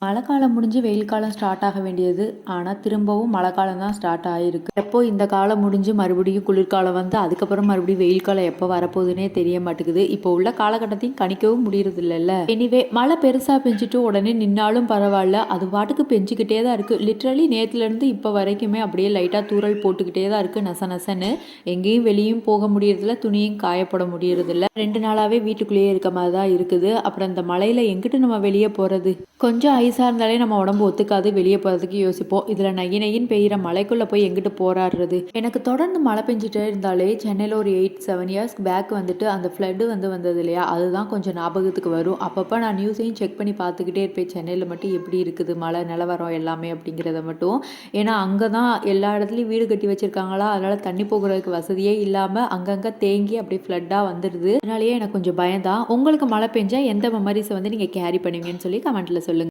மழை காலம் முடிஞ்சு வெயில் காலம் ஸ்டார்ட் ஆக வேண்டியது. ஆனால் திரும்பவும் மழை காலம் தான் ஸ்டார்ட் ஆகிருக்கு. எப்போ இந்த காலம் முடிஞ்சு மறுபடியும் குளிர்காலம் வந்து அதுக்கப்புறம் மறுபடியும் வெயில் காலம் எப்போ வரப்போகுதுன்னே தெரிய மாட்டேங்குது. இப்போ உள்ள காலகட்டத்தையும் கணிக்கவும் முடியறது இல்லைல்ல. எனிவே மழை பெருசாக பெஞ்சிட்டு உடனே நின்னாலும் பரவாயில்ல, அது பாட்டுக்கு பெஞ்சிக்கிட்டே தான் இருக்குது. லிட்ரலி நேற்றுலேருந்து இப்போ வரைக்குமே அப்படியே லைட்டாக தூறல் போட்டுக்கிட்டே தான் இருக்குது. நச நசன்னு எங்கேயும் வெளியும் போக முடியறதில்ல, துணியும் காயப்பட முடியறதில்ல. 2 நாளாகவே வீட்டுக்குள்ளேயே இருக்க மாதிரி தான் இருக்குது. அப்புறம் இந்த மழையில் எங்கிட்டு நம்ம வெளியே போகிறது? கொஞ்சம் ஐஸாக இருந்தாலே நம்ம உடம்பு ஒத்துக்காது, வெளியே போகிறதுக்கு யோசிப்போம். இதில் நகி நகின்னு பெய்கிற மழைக்குள்ளே போய் எங்கிட்டு போராடுறது? எனக்கு தொடர்ந்து மழை பெஞ்சிட்டே இருந்தாலே சென்னையில் ஒரு 8-7 இயர்ஸ்க்கு பேக் வந்துட்டு அந்த ஃப்ளட்டு வந்தது இல்லையா, அதுதான் கொஞ்சம் ஞாபகத்துக்கு வரும். அப்பப்போ நான் நியூஸையும் செக் பண்ணி பார்த்துக்கிட்டே இருப்பேன். சென்னையில் மட்டும் எப்படி இருக்குது மழை நிலவரம் எல்லாமே அப்படிங்கிறத மட்டும். ஏன்னா அங்கே தான் எல்லா இடத்துலையும் வீடு கட்டி வச்சுருக்காங்களா, அதனால் தண்ணி போகிறதுக்கு வசதியே இல்லாமல் அங்கங்கே தேங்கி அப்படியே ஃப்ளட்டாக வந்துடுது. அதனாலேயே எனக்கு கொஞ்சம் பயம்தான். உங்களுக்கு மழை பெஞ்சால் எந்த மெமரிஸை வந்து நீங்கள் கேரி பண்ணுவீங்கன்னு சொல்லி கமெண்ட்டில் சொல்லுங்கள்.